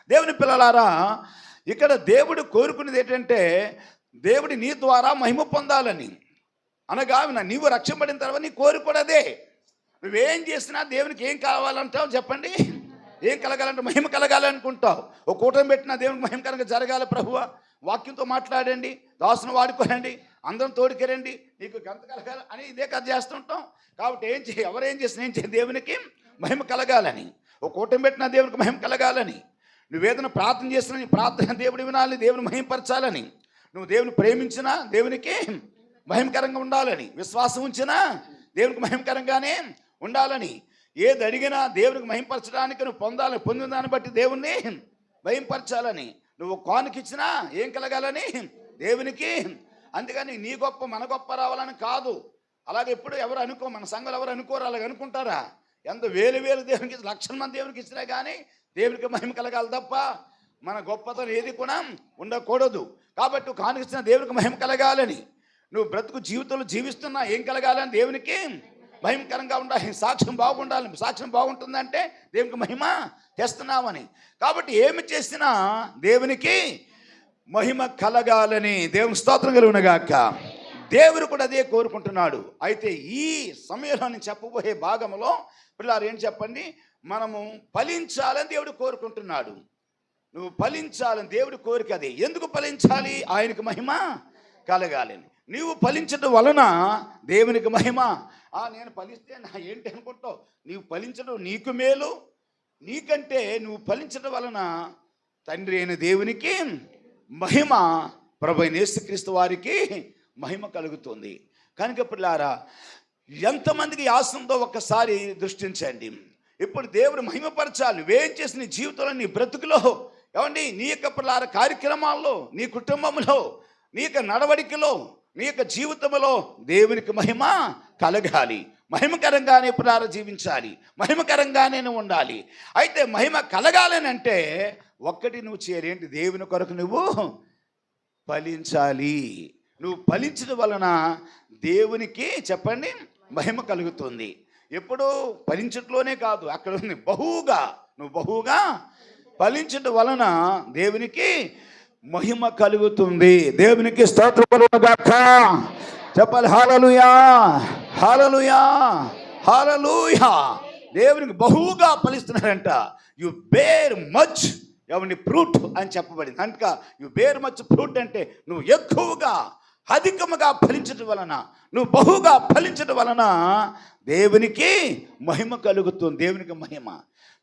దేవుని పిల్లలారా, ఇక్కడ దేవుడు కోరుకునేది ఏంటంటే దేవుడి నీ ద్వారా మహిమ పొందాలని. అనగా నీవు రక్షింపడిన తర్వాత నీ కోరిక కూడా అదే. నువ్వేం చేసినా దేవునికి ఏం కావాలంటావు చెప్పండి? ఏం కలగాలంటే మహిమ కలగాలనుకుంటావు. ఒక కూటమి పెట్టినా దేవునికి మహిమకరంగా జరగాలి ప్రభువా, వాక్యంతో మాట్లాడండి, దాసును వాడుకోరండి, అందరం తోడుకెరండి, నీకు గంత కలగాలి అని ఇదే కథ చేస్తుంటాం. కాబట్టి ఎవరేం చేసినా ఏం చేయ దేవునికి మహిమ కలగాలని. ఒక కూటమి పెట్టినా దేవునికి మహిమ కలగాలని. నువ్వేదైనా ప్రార్థన చేసినా నీ ప్రార్థన దేవుడు వినాలి, దేవుని మహిమపరచాలని. నువ్వు దేవుని ప్రేమించినా దేవునికి మహిమకరంగా ఉండాలని. విశ్వాసం ఉంచినా దేవునికి మహిమకరంగానే ఉండాలని. ఏది అడిగినా దేవునికి మహిమపరచడానికి నువ్వు పొందిన దాన్ని బట్టి దేవుణ్ణి మహిమపరచాలని. నువ్వు కానుకిచ్చినా ఏం కలగాలని? దేవునికి. అందుకని నీ గొప్ప మన గొప్ప రావాలని కాదు. అలాగే ఎప్పుడు ఎవరు మన సంఘాలు ఎవరు అనుకోరు, అలాగ అనుకుంటారా? ఎంత వేలు దేవునికి, లక్షల మంది దేవునికి ఇచ్చినా కానీ దేవునికి మహిమ కలగాలి తప్ప మన గొప్పతనం ఏది కూడా ఉండకూడదు. కాబట్టి నువ్వు కానుకిచ్చిన దేవునికి మహిమ కలగాలని. నువ్వు బ్రతుకు జీవితంలో జీవిస్తున్నా ఏం కలగాలని? దేవునికి మహిమకరంగా ఉండాలి, సాక్ష్యం బాగుండాలి. సాక్ష్యం బాగుంటుందంటే దేవునికి మహిమ తెస్తున్నామని. కాబట్టి ఏమి చేసినా దేవునికి మహిమ కలగాలని. దేవుని స్తోత్రం కలుగునుగాక. దేవుడు కూడా అదే కోరుకుంటున్నాడు. అయితే ఈ సమయంలో నేను చెప్పబోయే భాగంలో పిల్లలు ఏం చెప్పండి, మనము ఫలించాలని దేవుడు కోరుకుంటున్నాడు. నువ్వు ఫలించాలని దేవుడి కోరిక అదే. ఎందుకు ఫలించాలి? ఆయనకు మహిమ కలగాలని. నీవు ఫలించడం వలన దేవునికి మహిమ. నేను ఫలిస్తే నా ఏంటి అనుకుంటావు? నీవు ఫలించడం నీకు మేలు. నీకంటే నువ్వు ఫలించడం వలన తండ్రి అయిన దేవునికి మహిమ, ప్రభు అయిన యేసుక్రీస్తు వారికి మహిమ కలుగుతుంది. కనుక పిల్లారా, ఎంతమందికి ఆశంతో ఒక్కసారి దృష్టించండి. ఇప్పుడు దేవుడు మహిమపరచాలి. నువ్వేం చేసి నీ జీవితంలో, నీ బ్రతుకులో, ఏమండి, నీ యొక్క పిల్లార కార్యక్రమాల్లో, నీ కుటుంబంలో, నీ యొక్క నడవడికలో, నీ యొక్క జీవితంలో దేవునికి మహిమ కలగాలి. మహిమకరంగానే పిల్లార జీవించాలి, మహిమకరంగానే నువ్వు ఉండాలి. అయితే మహిమ కలగాలని అంటే ఒక్కటి నువ్వు చేరేంటి? దేవుని కొరకు నువ్వు ఫలించాలి. నువ్వు ఫలించడం వలన దేవునికి చెప్పండి మహిమ కలుగుతుంది. ఎప్పుడు ఫలించట్లోనే కాదు, అక్కడ ఉంది బహుగా. నువ్వు బహుగా ఫలించడం వలన దేవునికి మహిమ కలుగుతుంది. దేవునికి స్తోత్రం కలుగునుగాక. చెప్పాలి హల్లెలూయా, హల్లెలూయా, హల్లెలూయా. దేవునికి బహుగా ఫలిస్తున్నారంట. యు బేర్ మచ్ ఎవరిని ఫ్రూట్ అని చెప్పబడింది. అంట యు బేర్ మచ్ ఫ్రూట్ అంటే నువ్వు ఎక్కువగా అధికముగా ఫలించడం వలన, నువ్వు బహుగా ఫలించడం వలన దేవునికి మహిమ కలుగుతుంది. దేవునికి మహిమ.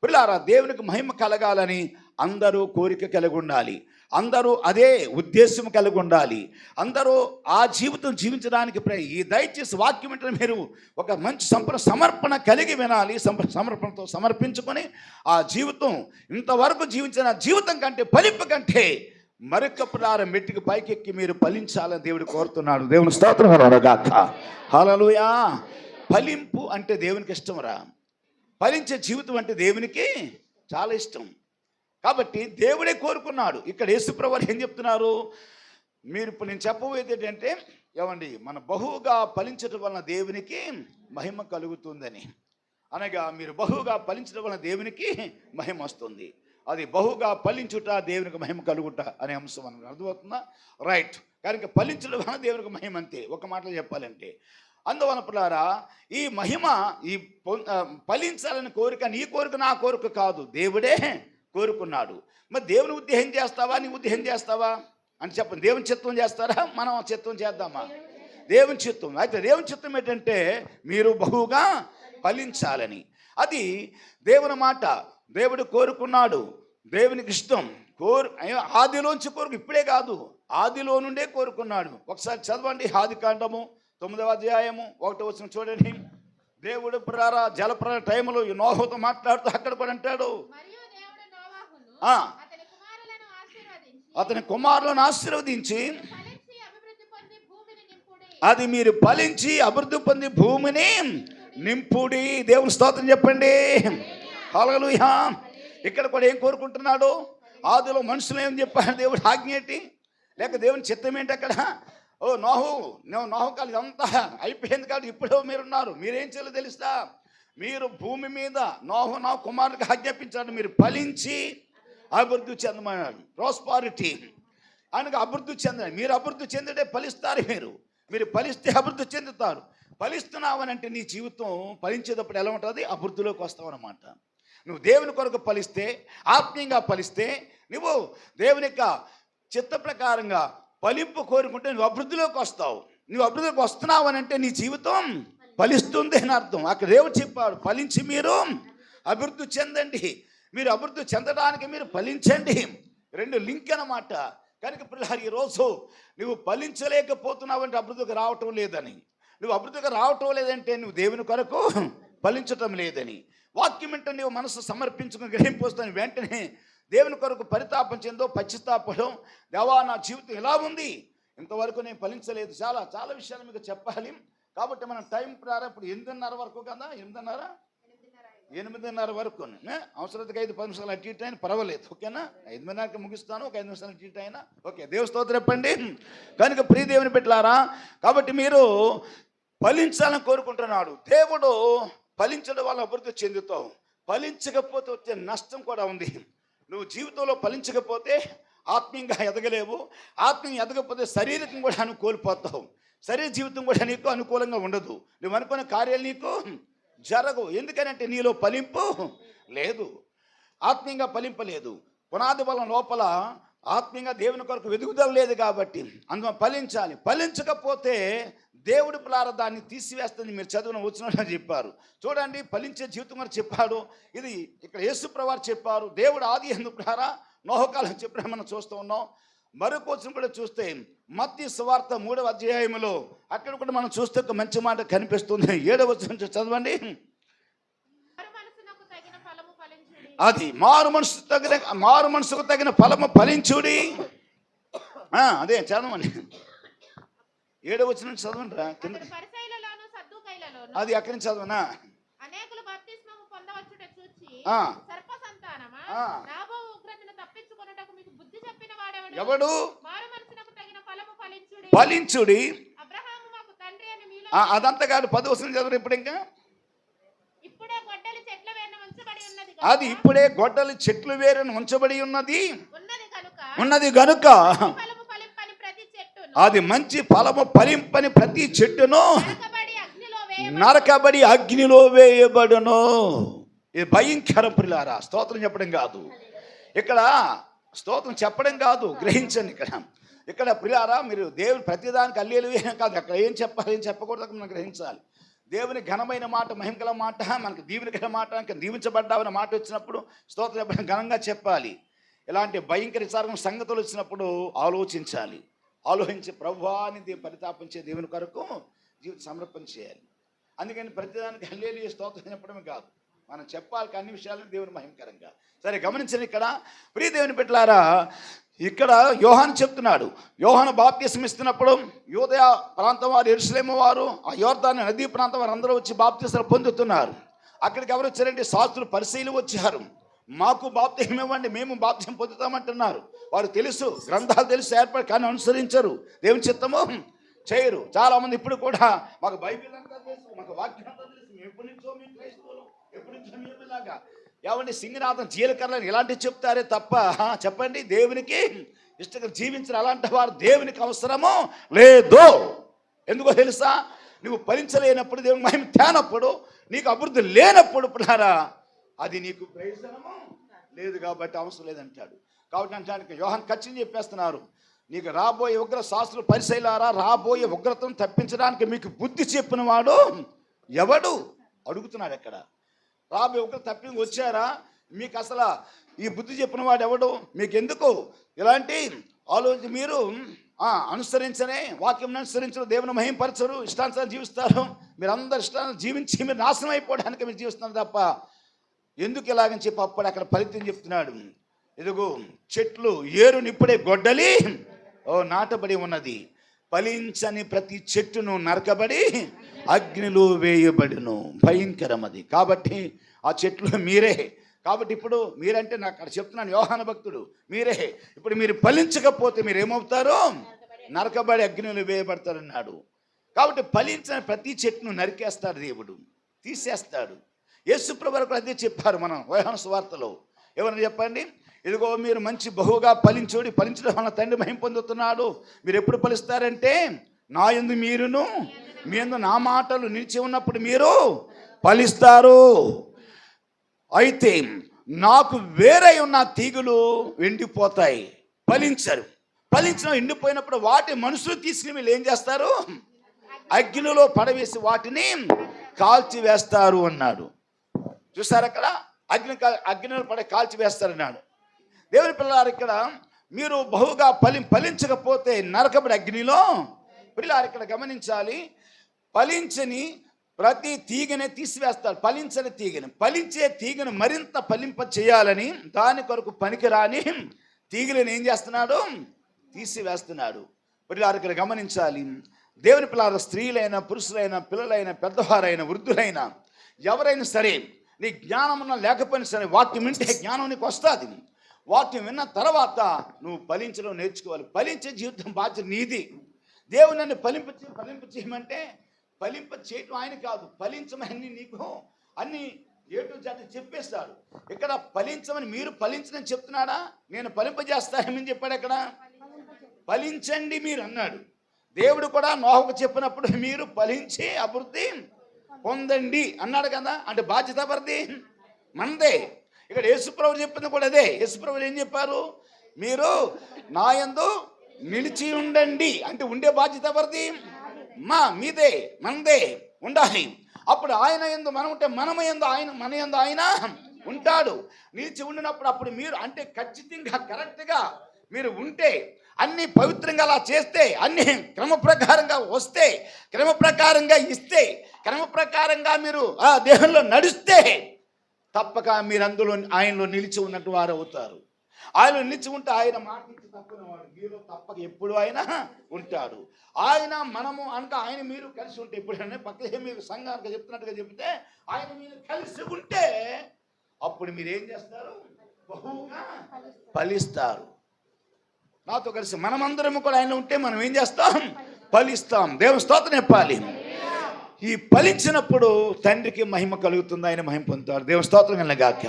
పిల్లారా, దేవునికి మహిమ కలగాలని అందరూ కోరిక కలిగి ఉండాలి. అందరూ అదే ఉద్దేశం కలిగి ఉండాలి. అందరూ ఆ జీవితం జీవించడానికి ఈ దయచేసి వాక్యం అంటే మీరు ఒక మంచి సమర్పణ కలిగి వినాలి. సమర్పణతో సమర్పించుకొని ఆ జీవితం ఇంతవరకు జీవించిన జీవితం కంటే ఫలింపు కంటే మరొక ప్రారం మెట్టికి పైకెక్కి మీరు ఫలించాలని దేవుడు కోరుతున్నాడు. దేవుని స్తోత్రం కలుగునుగాక. హల్లెలూయా. ఫలింపు అంటే దేవునికి ఇష్టంరా. ఫలించే జీవితం అంటే దేవునికి చాలా ఇష్టం. కాబట్టి దేవుడే కోరుకున్నాడు. ఇక్కడ యేసుప్రభువు ఏం చెప్తున్నారు? మీరు ఇప్పుడు నేను చెప్పబోయేది ఏంటంటే, ఏమండి, మన బహుగా ఫలించడం వలన దేవునికి మహిమ కలుగుతుందని. అనగా మీరు బహుగా ఫలించడం వలన దేవునికి మహిమ వస్తుంది. అది బహుగా ఫలించుట దేవునికి మహిమ కలుగుట అనే అంశం మనకు అర్థమవుతుందా? రైట్. కనుక ఫలించడం వలన దేవునికి మహిమ, అంతే ఒక మాటలో చెప్పాలంటే. అందువలన పిల్లారా, ఈ మహిమ, ఈ ఫలించాలని కోరిక నీ కోరిక నా కోరిక కాదు, దేవుడే కోరుకున్నాడు. మరి దేవుని ఉద్దేశం చేస్తావా, నీ ఉద్దేశం చేస్తావా అని చెప్పండి. దేవుని చిత్తం చేస్తారా, మనం చిత్తం చేద్దామా? దేవుని చిత్తం. అయితే దేవుని చిత్తం ఏంటంటే మీరు బహుగా ఫలించాలని. అది దేవుని మాట. దేవుడు కోరుకున్నాడు, దేవునికి ఇష్టం. ఆదిలోంచి కోరుకు, ఇప్పుడే కాదు, ఆదిలో నుండే కోరుకున్నాడు. ఒకసారి చదవండి ఆదికాండము 9వ అధ్యాయము 1వ వచనం చూడండి. దేవుడు జలప్రళయ టైంలో నోహుతో మాట్లాడుతూ అక్కడ కూడా అంటాడు, అతని కుమారులను ఆశీర్వదించి అది మీరు ఫలించి అభివృద్ధి పొంది భూమిని నింపుడి. దేవుని స్తోత్రం చెప్పండి. హల్లెలూయా. ఇక్కడ కూడా ఏం కోరుకుంటున్నాడు? ఆదిలో మనుషులు ఏం చెప్పాడు? దేవుడు ఆజ్ఞ ఏంటి, లేక దేవుని చిత్తం ఏంటి అక్కడ? నోహు కాదు, ఇదంతా అయిపోయింది కాదు, ఇప్పుడు మీరున్నారు. మీరేం చేయాలో తెలుస్తా? మీరు భూమి మీద నోహు కుమారుడికి ఆజ్ఞాపించాడు, మీరు ఫలించి అభివృద్ధి చెందమన్నాడు. ప్రాస్పారిటీ ఆయనకు అభివృద్ధి చెందాలి. మీరు అభివృద్ధి చెందితే ఫలిస్తారు. మీరు ఫలిస్తే అభివృద్ధి చెందుతారు. ఫలిస్తున్నావనంటే నీ జీవితం ఫలించేటప్పుడు ఎలా ఉంటుంది? అభివృద్ధిలోకి వస్తావు అన్నమాట. నువ్వు దేవుని కొరకు ఫలిస్తే, ఆత్మీయంగా ఫలిస్తే, నువ్వు దేవుని యొక్క చిత్త ప్రకారంగా ఫలింపు కోరుకుంటే నువ్వు అభివృద్ధిలోకి వస్తావు. నువ్వు అభివృద్ధిలోకి వస్తున్నావు అని అంటే నీ జీవితం ఫలిస్తుంది అని అర్థం. అక్కడ దేవుడు చెప్పాడు, ఫలించి మీరు అభివృద్ధి చెందండి. మీరు అభివృద్ధి చెందడానికి మీరు ఫలించండి. రెండు లింక్ అన్నమాట. కనుక పిల్లలు ఈరోజు నువ్వు ఫలించలేకపోతున్నావు అంటే అభివృద్ధికి రావటం లేదని. నువ్వు అభివృద్ధికి రావటం లేదంటే నువ్వు దేవుని కొరకు ఫలించటం లేదని. వాక్యం అంటే నువ్వు మనసు సమర్పించుకుని గ్రహింపొస్తాను వెంటనే దేవుని కొరకు పరితాపం చెందో, పశ్చాత్తాపడం, దేవా నా జీవితం ఎలా ఉంది, ఇంతవరకు నేను ఫలించలేదు. చాలా చాలా విషయాలు మీకు చెప్పాలి. కాబట్టి మనం టైం ప్రారంభం ఇప్పుడు 8:30 వరకు కదా, 8:30 వరకు. అవసరతకి 5-10 నిమిషాలు అటు ఇటు అయినా పర్వాలేదు, ఓకేనా? 8:30కి ముగిస్తాను, ఒక 5 నిమిషాలు అటు ఇటు అయినా ఓకే. దేవుని స్తోత్రం చెప్పండి. కనుక ప్రియ దేవుని బిడ్డలారా, కాబట్టి మీరు ఫలించాలని కోరుకుంటున్నాడు దేవుడు. ఫలించడం వల్ల అభివృద్ధి చెందుతావు. ఫలించకపోతే వచ్చే నష్టం కూడా ఉంది. నువ్వు జీవితంలో ఫలించకపోతే ఆత్మీయంగా ఎదగలేవు. ఆత్మీయంగా ఎదగకపోతే శారీరకం కూడా నువ్వు కోల్పోతావు. శరీర జీవితం కూడా నీకు అనుకూలంగా ఉండదు. నువ్వు అనుకున్న కార్యాలు నీకు జరగవు. ఎందుకనంటే నీలో ఫలింపు లేదు, ఆత్మీయంగా ఫలింపలేదు. పునాది బలం లోపల ఆత్మీయంగా దేవుని కొరకు వెతుకుదల లేదు. కాబట్టి అందులో ఫలించాలి. ఫలించకపోతే దేవుడి ప్రారంధాన్ని తీసివేస్తుంది. మీరు చదువున వచ్చిన చెప్పారు చూడండి, ఫలించే జీవితం అని చెప్పాడు. ఇది ఇక్కడ యేసు ప్రభువు చెప్పారు. దేవుడు ఆది యందు నోహకాలం చెప్పిన మనం చూస్తూ ఉన్నాం. మరొక వచనం కూడా చూస్తే మత్తయి సువార్త 3వ అధ్యాయంలో అక్కడ కూడా మనం చూస్తే ఒక మంచి మాట కనిపిస్తుంది. 7వ వచనం చదవండి. అది మారు మనసుకు తగిన ఫలము ఫలించుడి. అదే చదవండి. 7వ వచనం చదవండి రా కింద. అది అక్కడి నుంచి చదవనా? ఎవడు ఫలించుడి. అదంతా కాదు, 10వ వచనం చదవరు ఇప్పుడు. ఇంకా అది ఇప్పుడే గొడ్డలి చెట్లు వేరని ఉంచబడి ఉన్నది గనుక అది మంచి ఫలము ఫలింపని ప్రతి చెట్టును నరకబడి అగ్నిలో వేయబడును. ఇది భయంకరం ప్రియులారా. స్తోత్రం చెప్పడం కాదు ఇక్కడ, స్తోత్రం చెప్పడం కాదు, గ్రహించండి. ఇక్కడ ప్రియులారా, మీరు దేవుని ప్రతిదానికి హల్లెలూయా కాదు, అక్కడ ఏం చెప్పాలి ఏం చెప్పకూడదు మనం గ్రహించాలి. దేవుని ఘనమైన మాట, మహిమగల మాట, మనకు దీవెనకర మాట, ఇంకా దీవించబడ్డావన్న మాట వచ్చినప్పుడు స్తోత్రం చెప్పడం ఘనంగా చెప్పాలి. ఇలాంటి భయంకర విచారణ సంగతులు వచ్చినప్పుడు ఆలోచించాలి. ఆలోచించి ప్రభువాని పరితాపించే దేవుని కొరకు జీవిత సమర్పణ చేయాలి. అందుకని ప్రతిదానికి హల్లెలూయా స్తోత్రం చెప్పడమే కాదు, మనం చెప్పాలి అన్ని విషయాలను దేవుని మహిమకరంగా. సరే గమనించండి. ఇక్కడ ప్రియ దేవుని బిడ్డలారా, ఇక్కడ యోహాను చెప్తున్నాడు. యోహాను బాప్తిసం ఇస్తున్నప్పుడు యూదయ ప్రాంతం వారు, యెరూషలేము వారు, ఆ యోర్దాను నదీ ప్రాంతం వారు అందరూ వచ్చి బాప్తిసాలు పొందుతున్నారు. అక్కడికి ఎవరు వచ్చారంటే శాస్త్రులు, పరిసయ్యులు వచ్చారు. మాకు బాప్తిసం ఇవ్వండి, మేము బాప్తిసం పొందుతామంటున్నారు. వారు తెలుసు, గ్రంథాలు తెలుసు, ఏర్పడి కానీ అనుసరించరు, దేవుని చిత్తము చేయరు. చాలా మంది ఇప్పుడు కూడా మాకు బైబిల్ అంతా తెలుసు, మాకు వాక్యం అంతా తెలుసు, మేము ఎప్పటి నుంచో మేము క్రైస్తవులు, ఎప్పటి నుంచో మేము ఇలాగా ఏమండి సింగనాథం జీలకర్రని ఇలాంటివి చెప్తారే తప్ప, చెప్పండి దేవునికి ఇష్టంగా జీవించిన అలాంటి వారు దేవునికి అవసరమో లేదు. ఎందుకో తెలుసా? నువ్వు ఫలించలేనప్పుడు, దేవుని మహిమ తేనప్పుడు, నీకు అభివృద్ధి లేనప్పుడు పునారా అది నీకు ప్రయోజనము లేదు. కాబట్టి అవసరం లేదంటాడు. కాబట్టి అంటానికి యోహాను ఖచ్చితంగా చెప్పేస్తున్నారు, నీకు రాబోయే ఉగ్ర శాస్త్రులు, పరిసయ్యులారా, రాబోయే ఉగ్రతను తప్పించడానికి మీకు బుద్ధి చెప్పిన వాడు ఎవడు అడుగుతున్నాడు. ఎక్కడ రాబోయే ఉగ్రత తప్పి వచ్చారా? మీకు అసలు ఈ బుద్ధి చెప్పిన వాడు ఎవడు? మీకు ఎందుకు ఇలాంటి ఆలోచన? మీరు అనుసరించనే వాక్యం అనుసరించరు, దేవుని మహిమపరచరు, ఇష్టానుసారం జీవిస్తారు. మీరు అందరు ఇష్టాన్ని జీవించి మీరు నాశనం అయిపోవడానికి మీరు జీవిస్తున్నారు తప్ప ఎందుకు ఇలాగని చెప్పి అప్పుడు అక్కడ ఫలితం చెప్తున్నాడు. ఇదిగో చెట్లు ఏరునిప్పుడే గొడ్డలి నాటబడి ఉన్నది, ఫలించని ప్రతి చెట్టును నరకబడి అగ్నిలో వేయబడిను. భయంకరం అది. కాబట్టి ఆ చెట్లు మీరే. కాబట్టి ఇప్పుడు మీరంటే నాకు అక్కడ చెప్తున్నాను, యోహాను భక్తుడు మీరే. ఇప్పుడు మీరు ఫలించకపోతే మీరు ఏమవుతారు? నరకబడి అగ్నిలో వేయబడతారన్నాడు. కాబట్టి ఫలించిన ప్రతి చెట్టును నరికేస్తాడు దేవుడు, తీసేస్తాడు. యేసు ప్రభువు అదే చెప్పారు మనం యోహాను సువార్తలో. ఎవరైనా చెప్పండి, ఇదిగో మీరు మంచి బహుగా ఫలించుడి, ఫలించడం వలన తండ్రి మహిమ పొందుతున్నాడు. మీరు ఎప్పుడు ఫలిస్తారంటే నా యందు మీరును మీ యందు నా మాటలు నిలిచి ఉన్నప్పుడు మీరు ఫలిస్తారు. అయితే నాకు వేరే ఉన్న తీగలు ఎండిపోతాయి, ఫలించరు. ఫలించిన ఎండిపోయినప్పుడు వాటి మనుషులు తీసుకుని వీళ్ళు ఏం చేస్తారు, అగ్నిలో పడవేసి వాటిని కాల్చి వేస్తారు అన్నాడు. చూసారు అక్కడ, అగ్నిలో పడి కాల్చి వేస్తారన్నాడు. దేవుని పిల్లలారు, ఇక్కడ మీరు బహుగా ఫలించకపోతే నరకబడి అగ్నిలో, పిల్లలారు ఇక్కడ గమనించాలి, ఫలించని ప్రతి తీగనే తీసివేస్తాడు. ఫలించని తీగని, ఫలించే తీగను మరింత ఫలింప చేయాలని దాని కొరకు పనికిరాని తీగలను ఏం చేస్తున్నాడు, తీసివేస్తున్నాడు. పిల్లలారు ఇక్కడ గమనించాలి, దేవుని పిల్లల స్త్రీలైన పురుషులైన పిల్లలైన పెద్దవారైన వృద్ధులైన ఎవరైనా సరే, నీ జ్ఞానం ఉన్నా లేకపోయినా సరే వాక్యం వింటే జ్ఞానం నీకు వస్తుంది. వాక్యం విన్న తర్వాత నువ్వు ఫలించడం నేర్చుకోవాలి. ఫలించే జీవితం బాధ్యత నీది. దేవుని నన్ను ఫలింప చేయమంటే ఫలింప చేయటం ఆయన కాదు, ఫలించమని నీకు అన్ని ఏటు జాతి చెప్పేస్తాడు. ఇక్కడ ఫలించమని, మీరు ఫలించని చెప్తున్నాడా, నేను ఫలింపజేస్తానని చెప్పాడు. ఎక్కడ ఫలించండి మీరు అన్నాడు. దేవుడు కూడా నోహకు చెప్పినప్పుడు మీరు ఫలించి అభివృద్ధి పొందండి అన్నాడు కదా. అంటే బాధ్యత ఎవరిది, మనదే. ఇక్కడ యేసుప్రభు చెప్పింది కూడా అదే. యేసుప్రభులు ఏం చెప్పారు, మీరు నా యందు నిలిచి ఉండండి అంటే ఉండే బాధ్యత ఎవరిది, మీదే, మనదే ఉండాలి. అప్పుడు ఆయన యందు మనం ఉంటే మన యందు ఆయన ఉంటాడు. నిలిచి ఉండినప్పుడు అప్పుడు మీరు అంటే ఖచ్చితంగా కరెక్ట్గా మీరు ఉంటే, అన్ని పవిత్రంగా అలా చేస్తే, అన్ని క్రమ ప్రకారంగా వస్తే, క్రమ ప్రకారంగా ఇస్తే, క్రమ ప్రకారంగా మీరు ఆ దేహంలో నడిస్తే తప్పక మీరు అందులో ఆయనలో నిలిచి ఉన్నట్టు వారు అవుతారు. ఆయన నిలిచి ఉంటే ఆయన మాట నుంచి తప్పునవాడు, మీలో తప్పక ఎప్పుడు ఆయన ఉంటాడు. ఆయన మనము అనక ఆయన మీరు కలిసి ఉంటే, ఎప్పుడైనా పక్కనే మీరు సంఘానికి చెప్తున్నట్టుగా చెప్తే ఆయన మీరు కలిసి ఉంటే అప్పుడు మీరు ఏం చేస్తారు, బహుగా ఫలిస్తారు. నాతో కలిసి మనమందరము కూడా ఆయన ఉంటే మనం ఏం చేస్తాం, ఫలిస్తాం. దేవుని స్తోత్రం చెప్పాలి. ఈ ఫలించినప్పుడు తండ్రికి మహిమ కలుగుతుంది, ఆయన మహిమ పొందుతాడు. దేవుని స్తోత్రం కలగాక.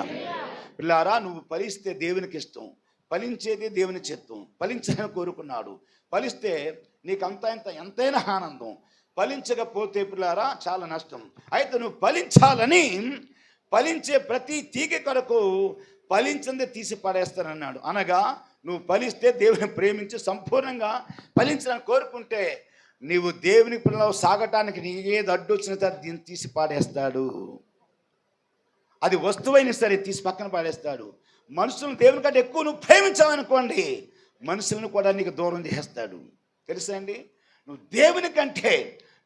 పిల్లారా, నువ్వు ఫలిస్తే దేవునికి ఇష్టం, ఫలించేది దేవుని చిత్తం. ఫలించాలని కోరుకున్నాడు, ఫలిస్తే నీకు ఎంతైనా ఆనందం. ఫలించకపోతే పిల్లారా చాలా నష్టం. అయితే నువ్వు ఫలించాలని, ఫలించే ప్రతి తీగ కొరకు ఫలించిందే తీసి పడేస్తానన్నాడు. అనగా నువ్వు ఫలిస్తే దేవుని ప్రేమించి సంపూర్ణంగా ఫలించాలని కోరుకుంటే నీవు దేవుని పిల్లలు సాగటానికి నీ ఏది అడ్డు వచ్చిన దీన్ని తీసి పాడేస్తాడు. అది వస్తువైనా సరే తీసి పక్కన పాడేస్తాడు. మనుషులను దేవుని కంటే ఎక్కువ నువ్వు ప్రేమించావనుకోండి, మనుషులను కూడా నీకు దూరం చేస్తాడు. తెలుసా అండి, నువ్వు దేవుని కంటే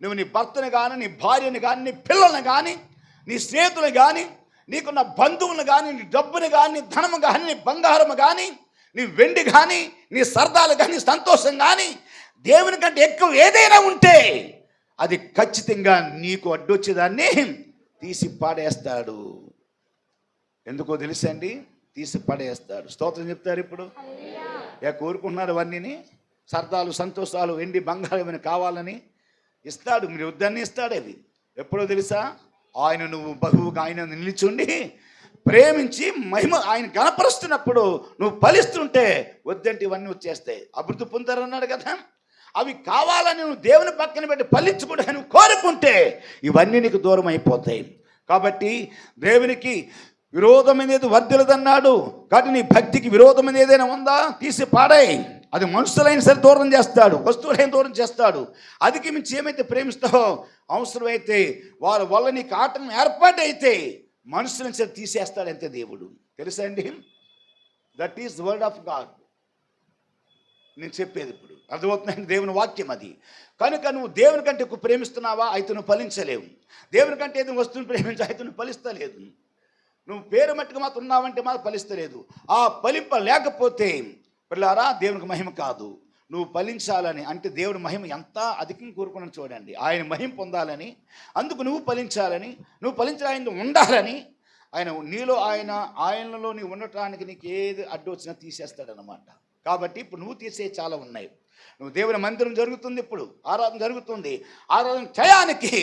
నువ్వు నీ భర్తను కానీ, నీ భార్యను కానీ, నీ పిల్లల్ని కానీ, నీ స్నేహితులు కానీ, నీకున్న బంధువులను కానీ, నీ డబ్బును కానీ, నీ ధనము కానీ, నీ బంగారము కానీ, నీ వెండి కానీ, నీ సరదాలు కానీ, సంతోషం కానీ, దేవుని కంటే ఎక్కువ ఏదైనా ఉంటే అది ఖచ్చితంగా నీకు అడ్డొచ్చేదాన్ని తీసి పాడేస్తాడు. ఎందుకో తెలుసండి, తీసి పడేస్తాడు. స్తోత్రం చెప్తారు. ఇప్పుడు కోరుకుంటున్నారు అవన్నీ, సరదాలు సంతోషాలు వెండి బంగారం ఏమైనా కావాలని ఇస్తాడు, మీరు వద్దన్నీ ఇస్తాడు. అవి ఎప్పుడో తెలుసా, ఆయన నువ్వు బహువుగా ఆయన నిలిచుండి ప్రేమించి మహిమ ఆయన గణపరుస్తున్నప్పుడు నువ్వు ఫలిస్తుంటే వద్దంటే ఇవన్నీ వచ్చేస్తాయి. అభివృద్ధి పొందారన్నాడు కదా, అవి కావాలని నువ్వు దేవుని పక్కన పెట్టి ఫలించుకుంటే నువ్వు కోరుకుంటే ఇవన్నీ నీకు దూరం అయిపోతాయి. కాబట్టి దేవునికి విరోధమైనది వర్ధిల్లదన్నాడు. కాబట్టి నీ భక్తికి విరోధమైన ఏదైనా ఉందా తీసి పాడాయి. అది మనుషులైన సరే దూరం చేస్తాడు, వస్తువులైన దూరం చేస్తాడు. అదికి మించి ఏమైతే ప్రేమిస్తావో, అవసరమైతే వారి వల్ల నీకు ఆటంకం ఏర్పాటైతే మనుషులను సరే తీసేస్తాడంతే దేవుడు. తెలుసా అండి, that is word of God. నేను చెప్పేది ఇప్పుడు అర్థమవుతుందండి, దేవుని వాక్యం అది. కనుక నువ్వు దేవుని కంటే ఎక్కువ ప్రేమిస్తున్నావా, అయితే నువ్వు ఫలించలేవు. దేవుని కంటే ఏదైనా వస్తువుని ప్రేమించా, అయితే నువ్వు ఫలిస్తలేదు. నువ్వు పేరు మట్టుకు మాత్రం ఉన్నావంటే మాత్రం ఫలిస్తలేదు. ఆ ఫలింప లేకపోతే పిల్లారా దేవునికి మహిమ కాదు. నువ్వు ఫలించాలని అంటే దేవుడి మహిమ ఎంత అధికంగా కోరుకున్నాను చూడండి. ఆయన మహిమ పొందాలని, అందుకు నువ్వు ఫలించాలని, నువ్వు ఫలించాలని ఉండాలని, ఆయన నీలో ఆయనలో నీవు ఉండటానికి నీకు ఏది అడ్డు వచ్చినా తీసేస్తాడనమాట. కాబట్టి ఇప్పుడు నువ్వు తీసే చాలా ఉన్నాయి. నువ్వు దేవుని మందిరం జరుగుతుంది, ఇప్పుడు ఆరాధన జరుగుతుంది. ఆరాధన చేయడానికి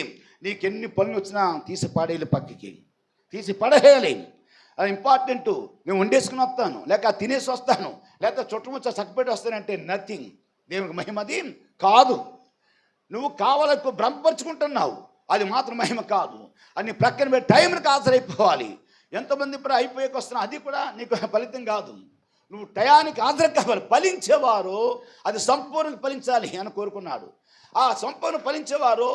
నీకు ఎన్ని పనులు వచ్చినా తీసి పాడేయాలి, పక్కకి తీసి పడేయాలి. అది ఇంపార్టెంట్, నేను వండేసుకుని వస్తాను, లేక తినేసి వస్తాను, లేకపోతే చుట్టముచ్చ చక్కపెట్టి వస్తానంటే నథింగ్. దేవునికి మహిమది కాదు. నువ్వు కావాలకు భ్రమపరుచుకుంటున్నావు, అది మాత్రం మహిమ కాదు. అని ప్రక్కన పెట్టి టైంకి హాజరైపోవాలి. ఎంతమంది ఇప్పుడు అయిపోయాక వస్తున్నా, అది కూడా నీకు ఫలితం కాదు. నువ్వు టయానికి హాజరు కావాలి. ఫలించేవారు అది సంపూర్ణంగా ఫలించాలి అని కోరుకున్నాడు. ఆ సంపూర్ణ ఫలించేవారు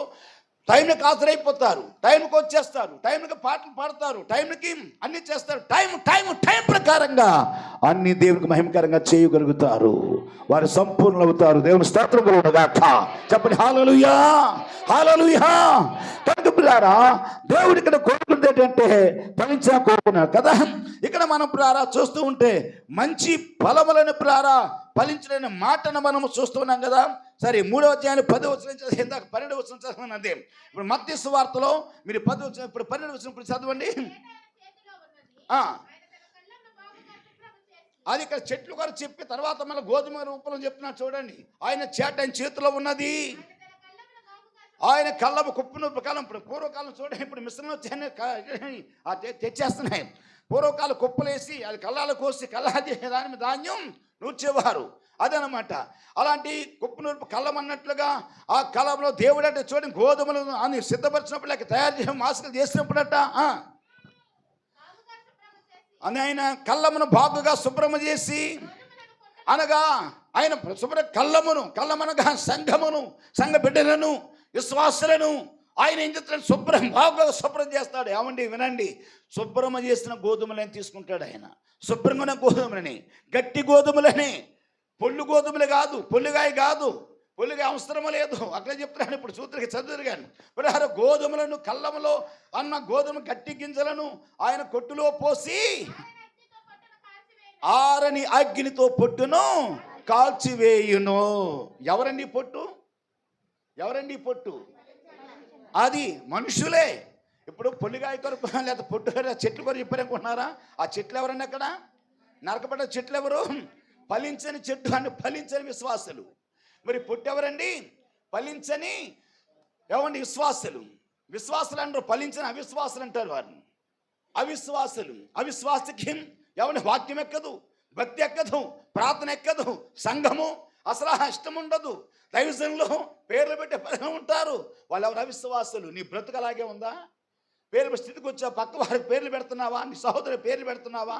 టైంకి హాజరైపోతారు, టైంకి వచ్చేస్తారు, టైంకి పాటలు పాడతారు, టైంకి అన్ని చేస్తారు. టైం ప్రకారంగా అన్ని దేవునికి మహిమకరంగా చేయగలుగుతారు. వారు సంపూర్ణ అవుతారు. దేవుని స్తోత్రం కలుగునుగాక. చెప్పండి హల్లెలూయా, హల్లెలూయా. కనుక పిల్లారా, దేవుడు ఇక్కడ కోరుకున్నది ఏంటంటే ఫలించా కోరుకున్నాడు కదా. ఇక్కడ మనం పిల్లారా చూస్తూ ఉంటే మంచి ఫలములను పిల్లారా ఫలించలేని మాటను మనము చూస్తూ ఉన్నాం కదా. సరే, 3వ అధ్యాయం 10వ వచనం చదివి, ఇందాక 12వ వచనం చదవనండి. ఇప్పుడు మత్తయి సువార్తలో మీరు 10వ వచనం, ఇప్పుడు 12వ వచనం ఇప్పుడు చదవండి. అది ఇక్కడ చెట్లు గారు చెప్పి తర్వాత మళ్ళీ గోధుమ రూపంలో చెప్తున్నాడు చూడండి. ఆయన చేతిలో ఉన్నది, ఆయన కళ్ళము కుప్పును కాలం. ఇప్పుడు పూర్వకాలం చూడండి, ఇప్పుడు మిశ్రమం తెచ్చేస్తున్నాయి. పూర్వకాలం కుప్పలేసి అది కళ్ళాలు కోసి కళ్ళాది దాని మీద ధాన్యం నూర్చేవారు, అదనమాట. అలాంటి కుప్పు నూర్పు కళ్ళం అన్నట్లుగా ఆ కళ్ళంలో దేవుడు అంటే చూడండి, గోధుమలు అని సిద్ధపరిచినప్పుడు, లేక తయారు చేసిన మాస్కులు చేసినప్పుడట అని ఆయన కళ్ళమును బాగుగా శుభ్రము చేసి, అనగా ఆయన కళ్ళమనగా సంఘమును, సంఘ బిడ్డలను, విశ్వాసులను ఆయన ఏం చేస్తాడు? బాగా శుభ్రం చేస్తాడు. ఏమండి వినండి, శుభ్రమ చేసిన గోధుమలని తీసుకుంటాడు ఆయన. శుభ్రంగా గోధుమలని, గట్టి గోధుమలని, పొల్లు గోధుమలు కాదు, పొల్లుగాయ కాదు, పొల్లుగా అవసరం లేదు. అట్లా చెప్తున్నాను. ఇప్పుడు సూత్రకి చదువురు కానీ ప్రహార గోధుమలను, కళ్ళములో అన్న గోధుమ గట్టి గింజలను ఆయన కొట్టులో పోసి ఆరని అగ్నితో పొట్టును కాల్చివేయును. ఎవరండి పొట్టు? ఎవరండి పొట్టు? అది మనుషులే. ఇప్పుడు పొల్లిగాయ కొరకు లేదా పొట్టు చెట్లు కొరకు చెప్పారనుకుంటున్నారా? ఆ చెట్లు ఎవరండి? అక్కడ నరకబడ్డ చెట్లు ఎవరు? ఫలించని చెట్టు అని ఫలించని విశ్వాసులు. మరి పొట్టు ఎవరండి? ఫలించని ఏమండి విశ్వాసులు. విశ్వాసులు అంటారు, ఫలించని అవిశ్వాసులు అంటారు వారిని. అవిశ్వాసకి ఎవరి వాక్యం ఎక్కదు, భక్తి ఎక్కదు, ప్రార్థన ఎక్కదు, సంఘము అసలు ఇష్టం ఉండదు, దైవజనులు పేర్లు పెట్టే పని ఉంటారు. వాళ్ళు ఎవరు? అవిశ్వాసులు. నీ బ్రతుకు అలాగే ఉందా? పేరు స్థితికి వచ్చా పక్క వారికి పేర్లు పెడుతున్నావా? నీ సహోదరు పేర్లు పెడుతున్నావా?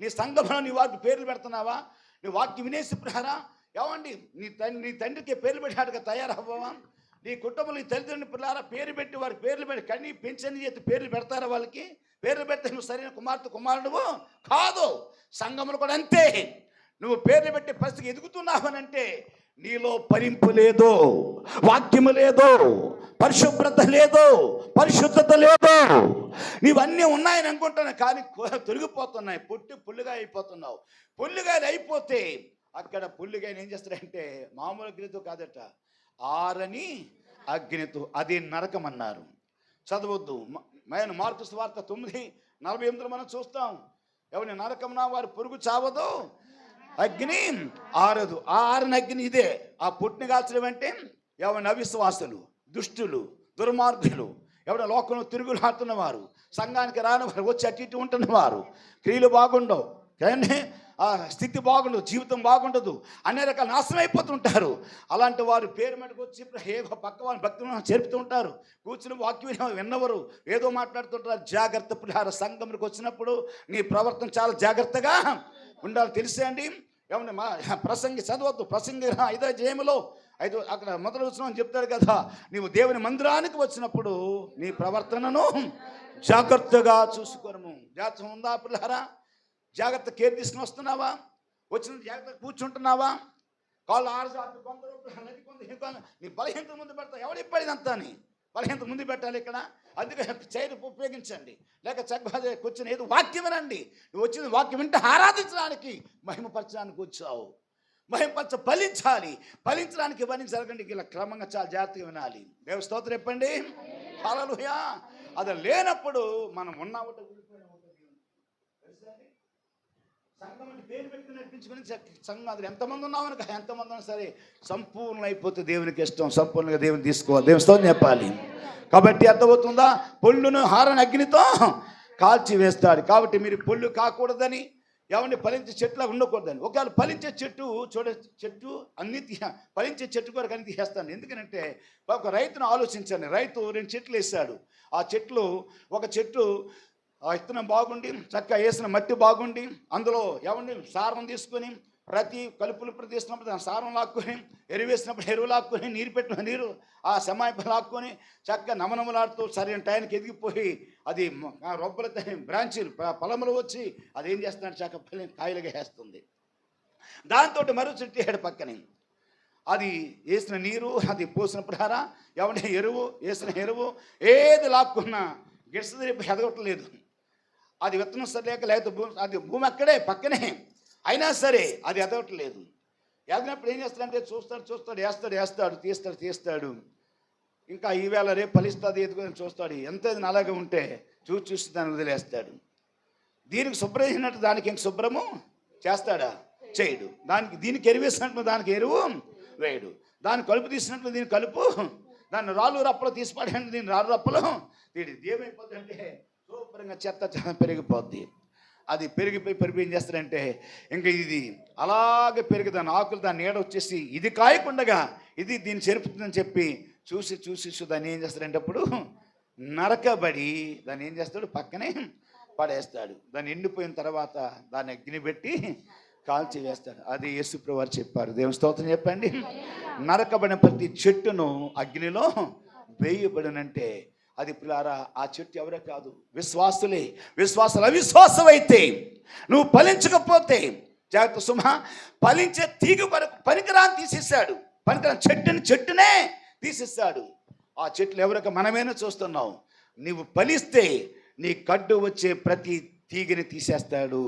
నీ సంఘంలో నీ వారికి పేర్లు పెడుతున్నావా? నీ వాక్యం వినేసి ప్రహారా ఏమండి నీ తండ్రికి పేర్లు పెట్టాడుగా తయారవ్వవా? నీ కుటుంబంలో నీ తల్లిదండ్రుని పిల్లారా పేరు పెట్టి వారికి పేర్లు పెట్టి కన్నీ పెంచని చేతి పేర్లు పెడతారా? వాళ్ళకి పేర్లు పెడితే నువ్వు సరైన కుమారుడువు కాదు. సంఘములు కూడా అంతే. నువ్వు పేర్లు పెట్టే పరిస్థితికి ఎదుగుతున్నావనంటే నీలో ఫలింపు లేదు, వాక్యము లేదు, పరిశుభ్రత లేదు, పరిశుద్ధత లేదు. నీవన్నీ ఉన్నాయని అనుకుంటున్నావు కానీ తొలగిపోతున్నాయి. పుల్లుగా అయిపోతున్నావు. పుల్లుగాయలు అయిపోతే అక్కడ పుల్లుగాయని ఏం చేస్తారంటే మామూలు అగ్నితో కాదట, ఆరని అగ్నితో. అది నరకం అన్నారు. చదవద్దు. మార్కు సువార్త 9:48 మనం చూస్తాం. ఎవరి నరకమున వారు పురుగు చావదు, అగ్ని ఆరదు. ఆ ఆరని అగ్ని ఇదే. ఆ పుట్టిని కాల్చడం అంటే ఎవరి అవిశ్వాసులు, దుష్టులు, దుర్మార్గులు, ఎవరి లోకంలో తిరుగులాడుతున్నవారు, సంఘానికి రానివారు, వచ్చి అటు ఇటు ఉంటున్నవారు, క్రియలు బాగుండవు కానీ ఆ స్థితి బాగుండదు, జీవితం బాగుండదు, అన్ని రకాల నాశనం అయిపోతుంటారు. అలాంటి వారు పేరు మటుకు వచ్చి ఏ పక్క వారిని భక్తులను చేరుపుతూ ఉంటారు. కూర్చుని వాక్యం విన్నవరు ఏదో మాట్లాడుతుంటారు. జాగ్రత్త పిల్లార. సంఘంలోకి వచ్చినప్పుడు నీ ప్రవర్తన చాలా జాగ్రత్తగా ఉండాలి. తెలిసే అండి. ఏమన్నా ప్రసంగి చదవద్దు. ప్రసంగి 5వ అధ్యాయంలో 5 అక్కడ మొదలు వచ్చిన చెప్తారు కదా, నీవు దేవుని మందిరానికి వచ్చినప్పుడు నీ ప్రవర్తనను జాగ్రత్తగా చూసుకోను. జాగ్రత్త ఉందా పిల్లారా? జాగ్రత్త కేర్ తీసుకుని వస్తున్నావా? వచ్చిన జాగ్రత్త కూర్చుంటున్నావా? కాళ్ళు ఆరుసార్లు కొందరు నీ బలహీనత ముందు పెడతా. ఎవడిప్పటి అంతా అని బలహీనత ముందు పెట్టాలి. ఇక్కడ అందుకే చైర్ ఉపయోగించండి, లేక చక్కగా కూర్చొని ఏదో వాక్యం వినండి. నువ్వు వచ్చింది వాక్యం వింటే ఆరాధించడానికి, మహిమపరచడానికి వచ్చావు. ఫలించడానికి ఇవన్నీ జరగండి. ఇలా క్రమంగా చాలా జాగ్రత్తగా వినాలి. దేవ స్తోత్రం చెప్పండి. హల్లెలూయా. అది లేనప్పుడు మనం ఉన్నామట సంఘం అంటే పేరు పెట్టుకుని నడిపించుకుని సంఘం అది ఎంతమంది ఉన్నామని ఎంతమంది ఉన్నా సరే సంపూర్ణ అయిపోతే దేవునికి ఇష్టం. సంపూర్ణంగా దేవుని తీసుకోవాలి. దేవుని స్తోత్రం చెప్పాలి. కాబట్టి అర్థమవుతుందా? పొల్లును హారని అగ్నితో కాల్చి వేస్తాడు. కాబట్టి మీరు పొల్లు కాకూడదని, ఏమంటే ఫలించే చెట్లా ఉండకూడదని. ఒకవేళ ఫలించే చెట్టు చెట్టు అన్ని ఫలించే చెట్టు కొరకు అన్ని తీసేస్తాను. ఎందుకంటే ఒక రైతును ఆలోచించండి. రైతు 2 చెట్లు వేస్తాడు. ఆ చెట్లు, ఒక చెట్టు ఆ విత్తనం బాగుండి, చక్కగా వేసిన మట్టి బాగుండి, అందులో ఏమండి సారం తీసుకొని, ప్రతి కలుపులు తీసినప్పుడు దాని సారం లాక్కొని, ఎరువు వేసినప్పుడు ఎరువు లాక్కొని, నీరు పెట్టిన నీరు ఆ సమాయిపై లాక్కొని, చక్కగా నమనమలాడుతూ సరైన టైంకి ఎదిగిపోయి, అది రొబ్బల బ్రాంచీలు పొలములు వచ్చి అది ఏం చేస్తున్నాడు, చక్కగా కాయలుగా వేస్తుంది. దాంతో మరో చెట్టు వేయడు పక్కనే. అది వేసిన నీరు, అది పోసిన ప్రహార, ఏమంటే ఎరువు వేసిన ఎరువు ఏది లాక్కున్నా గిడస తిరిగి ఎదగట్లేదు. అది విత్తనం సరిలేక, లేకపోతే అది భూమి అక్కడే పక్కనే, అయినా సరే అది ఎదగట్లేదు. ఎదగినప్పుడు ఏం చేస్తాడంటే వేస్తాడు, తీస్తాడు. ఇంకా ఈవేళ రేపు ఫలిస్తుంది ఎదుగుని చూస్తాడు. ఎంత అలాగే ఉంటే చూసి దాన్ని వదిలేస్తాడు. దీనికి శుభ్రం చేసినట్టు దానికి ఇంక శుభ్రము చేస్తాడా? చేయడు. దీనికి ఎరువు వేసినట్టు దానికి ఎరువు వేయడు. దాన్ని కలుపు తీసినట్లు దీని కలుపు, దాన్ని రాళ్ళు రప్పలు తీసి పడేయండి, దీన్ని రాళ్ళు రప్పలు తీడి. ఏమైపోద్ది అంటే శుభ్రంగా చెత్త పెరిగిపోద్ది. అది పెరిగిపోయి ఏం చేస్తారంటే ఇంకా ఇది అలాగే పెరిగి దాని ఆకులు దాని నీడ వచ్చేసి ఇది కాయకుండగా ఇది దీన్ని చెరుపుతుందని చెప్పి చూసి దాన్ని ఏం చేస్తాడంటే అప్పుడు నరకబడి దాన్ని ఏం చేస్తాడు, పక్కనే పడేస్తాడు. దాన్ని ఎండిపోయిన తర్వాత దాన్ని అగ్ని పెట్టి కాల్చి వేస్తాడు. అది యేసుప్రభువు వారు చెప్పారు. దేవుని స్తోత్రం చెప్పండి. నరకబడిన ప్రతి చెట్టును అగ్నిలో వేయబడినంటే అది పిల్లారా, ఆ చెట్టు ఎవరే కాదు, విశ్వాసులే. విశ్వాసులు అవిశ్వాసం అయితే నువ్వు ఫలించకపోతే జాగ్రత్త సుమ. ఫలించే తీగ వరకు పనికిరాని తీసేస్తాడు. పనికిరాని చెట్టునే తీసేస్తాడు. ఆ చెట్లు ఎవరికి మనమేనా చూస్తున్నావు. నువ్వు ఫలిస్తే నీ కడ్డు వచ్చే ప్రతి తీగని తీసేస్తాడు.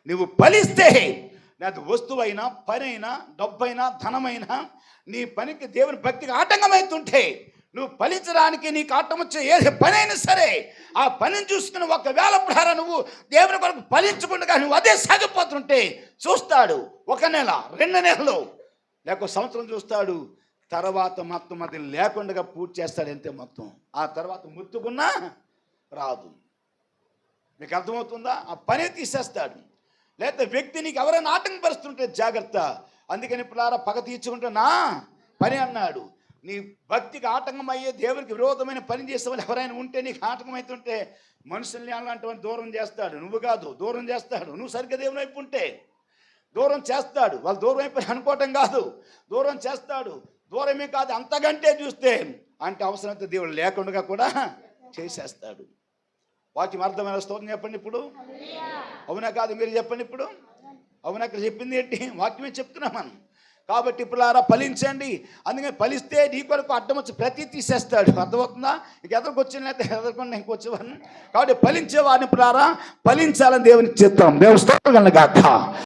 నువ్వు ఫలిస్తే అది వస్తువైనా, పనైనా, డబ్బైనా, ధనమైనా, నీ పనికి దేవుని భక్తికి ఆటంకమవుతుంటే, నువ్వు ఫలించడానికి నీకు ఆటం వచ్చే ఏ పనైనా సరే ఆ పనిని చూసుకుని ఒకవేళ ప్రహారం నువ్వు దేవుని కొరకు ఫలించకుండా నువ్వు అదే సాగిపోతుంటే చూస్తాడు. 1 నెల, 2 నెలలు, లేక సంవత్సరం చూస్తాడు. తర్వాత మొత్తం అది లేకుండా పూర్తి చేస్తాడు. అంతే మొత్తం. ఆ తర్వాత ముత్తుకున్నా రాదు. మీకు అర్థమవుతుందా? ఆ పనే తీసేస్తాడు. లేకపోతే వ్యక్తి నీకు ఎవరైనా ఆటంకపరుస్తుంటే జాగ్రత్త. అందుకని పిల్లారా, పగ తీర్చుకుంటే నా పని అన్నాడు. నీ భక్తికి ఆటంకం అయ్యే, దేవునికి విరోధమైన పని చేసే వాళ్ళు ఎవరైనా ఉంటే, నీకు ఆటంకం అవుతుంటే మనుషుల్ని అలాంటి వాడిని దూరం చేస్తాడు. నువ్వు కాదు, దూరం చేస్తాడు. నువ్వు సరిగ్గా దేవుని వైపు ఉంటే దూరం చేస్తాడు. వాళ్ళు దూరం అయిపోయి అనుకోవటం కాదు, దూరం చేస్తాడు. దూరమే కాదు, అంతకంటే చూస్తే అంటే అవసరమైతే దేవుడు లేకుండా కూడా చేసేస్తాడు. వాక్యం అర్థమైన స్తోత్రం చెప్పండి ఇప్పుడు. అవునా కాదు? మీరు చెప్పండి ఇప్పుడు. అవునా? అక్కడ చెప్పింది ఏంటి? వాక్యమే చెప్తున్నాం మనం. కాబట్టి ఇప్పుడు ఫలించండి. అందుకని ఫలిస్తే నీ కొరకు అడ్డం వచ్చి ప్రతి తీసేస్తాడు. అర్థమవుతుందా? ఇంక ఎదరికొచ్చిన లేకపోతే ఎదరకుండా ఇంకొచ్చేవాడిని. కాబట్టి ఫలించే వారిని ఇప్పుడు ఫలించాలని దేవునికి చిత్తం. దేవుని స్తోత్రం కలుగాక.